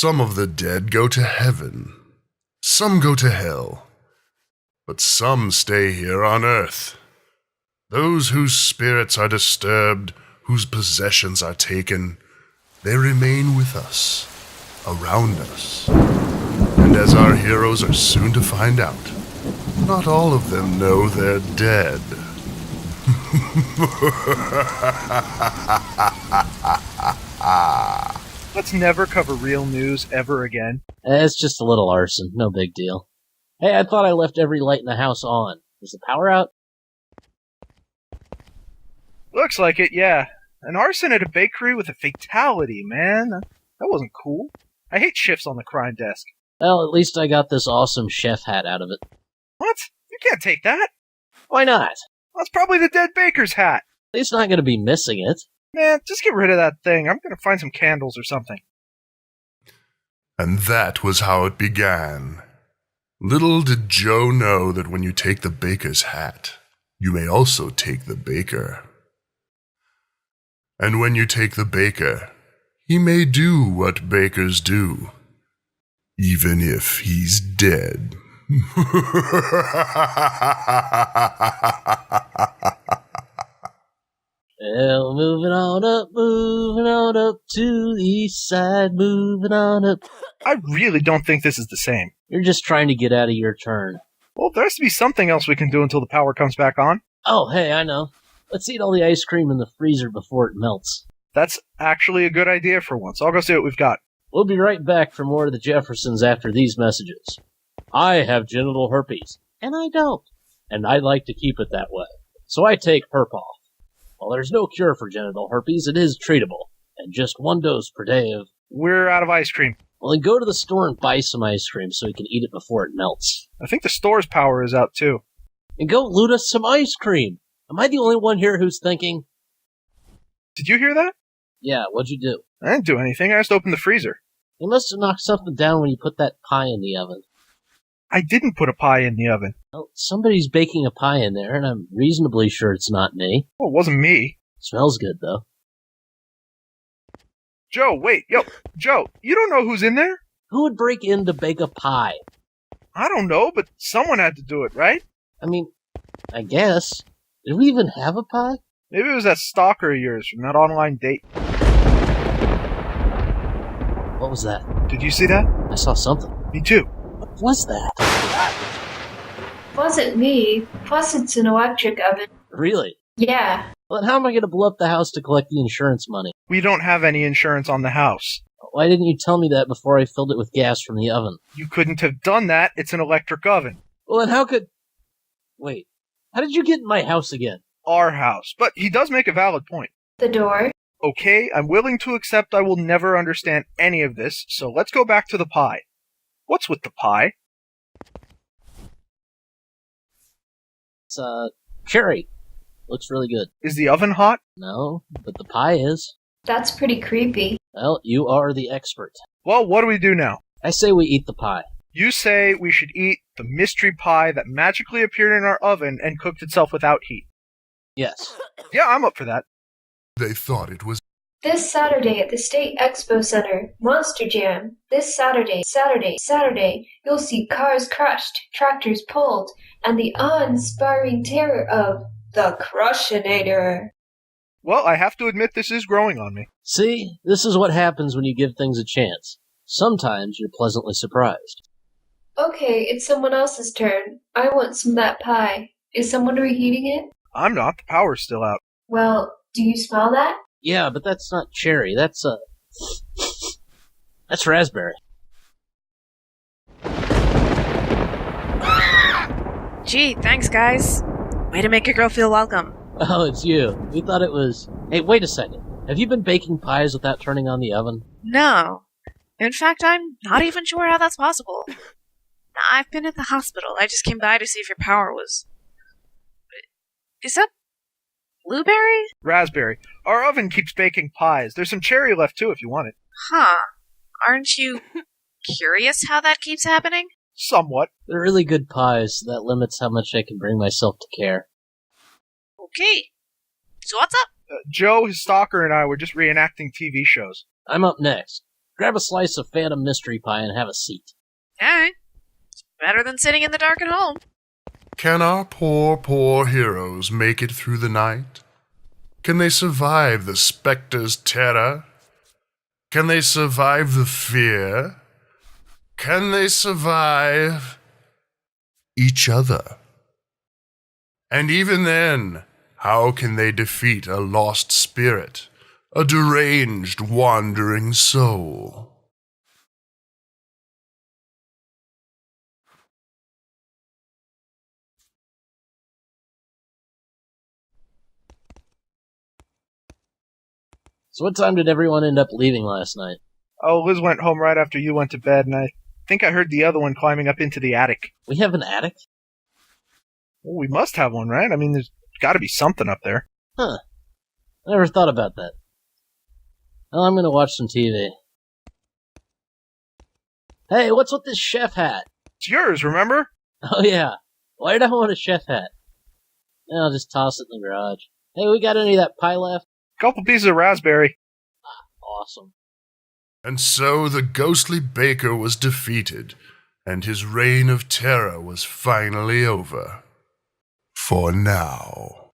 Some of the dead go to heaven, some go to hell, but some stay here on earth. Those whose spirits are disturbed, whose possessions are taken, they remain with us, around us. And as our heroes are soon to find out, not all of them know they're dead. Let's never cover real news ever again. It's just a little arson, no big deal. Hey, I thought I left every light in the house on. Is the power out? Looks like it, yeah. An arson at a bakery with a fatality, man. That wasn't cool. I hate shifts on the crime desk. Well, at least I got this awesome chef hat out of it. What? You can't take that. Why not? That's probably the dead baker's hat. He's not going to be missing it. Man, just get rid of that thing. I'm going to find some candles or something. And that was how it began. Little did Joe know that when you take the baker's hat, you may also take the baker. And when you take the baker, he may do what bakers do, even if he's dead. Well, moving on up to the east side, moving on up. I really don't think this is the same. You're just trying to get out of your turn. Well, there has to be something else we can do until the power comes back on. Oh, hey, I know. Let's eat all the ice cream in the freezer before it melts. That's actually a good idea for once. I'll go see what we've got. We'll be right back for more of the Jeffersons after these messages. I have genital herpes, and I don't. And I'd like to keep it that way. So I take Herpoff. While there's no cure for genital herpes, it is treatable. And just 1 dose per day of... We're out of ice cream. Well, then go to the store and buy some ice cream so we can eat it before it melts. I think the store's power is out, too. And go loot us some ice cream. Am I the only one here who's thinking? Did you hear that? Yeah, what'd you do? I didn't do anything. I just opened the freezer. You must have knocked something down when you put that pie in the oven. I didn't put a pie in the oven. Well, somebody's baking a pie in there, and I'm reasonably sure it's not me. Well, it wasn't me. Smells good, though. Joe, wait. Yo, Joe, you don't know who's in there? Who would break in to bake a pie? I don't know, but someone had to do it, right? I mean, I guess. Did we even have a pie? Maybe it was that stalker of yours from that online date. What was that? Did you see that? I saw something. Me too. What was that? Wasn't me. Plus, it's an electric oven. Really? Yeah. Well, then how am I going to blow up the house to collect the insurance money? We don't have any insurance on the house. Why didn't you tell me that before I filled it with gas from the oven? You couldn't have done that. It's an electric oven. Well, then how could... Wait. How did you get in my house again? Our house. But he does make a valid point. The door. Okay, I'm willing to accept I will never understand any of this, so let's go back to the pie. What's with the pie? It's, cherry. Looks really good. Is the oven hot? No, but the pie is. That's pretty creepy. Well, you are the expert. Well, what do we do now? I say we eat the pie. You say we should eat the mystery pie that magically appeared in our oven and cooked itself without heat. Yes. Yeah, I'm up for that. They thought it was This Saturday at the State Expo Center, Monster Jam. This Saturday, you'll see cars crushed, tractors pulled, and the awe-inspiring terror of the Crushinator. Well, I have to admit this is growing on me. See, this is what happens when you give things a chance. Sometimes you're pleasantly surprised. Okay, it's someone else's turn. I want some of that pie. Is someone reheating it? I'm not. The power's still out. Well, do you smell that? Yeah, but that's not cherry. That's raspberry. Gee, thanks, guys. Way to make a girl feel welcome. Oh, it's you. We thought it was... Hey, wait a second. Have you been baking pies without turning on the oven? No. In fact, I'm not even sure how that's possible. I've been at the hospital. I just came by to see if your power was... Is that blueberry? Raspberry. Our oven keeps baking pies. There's some cherry left, too, if you want it. Huh. Aren't you curious how that keeps happening? Somewhat. They're really good pies. That limits how much I can bring myself to care. Okay. So what's up? Joe, his stalker, and I were just reenacting TV shows. I'm up next. Grab a slice of Phantom Mystery Pie and have a seat. Alright. It's better than sitting in the dark at home. Can our poor heroes make it through the night? Can they survive the specter's terror? Can they survive the fear? Can they survive each other? And even then, how can they defeat a lost spirit, a deranged, wandering soul? So what time did everyone end up leaving last night? Oh, Liz went home right after you went to bed, and I think I heard the other one climbing up into the attic. We have an attic? Well, we must have one, right? I mean, there's got to be something up there. Huh. I never thought about that. Well, I'm gonna watch some TV. Hey, what's with this chef hat? It's yours, remember? Oh yeah. Why did I want a chef hat? I'll just toss it in the garage. Hey, we got any of that pie left? Couple pieces of raspberry. Awesome. And so the ghostly baker was defeated, and his reign of terror was finally over. For now.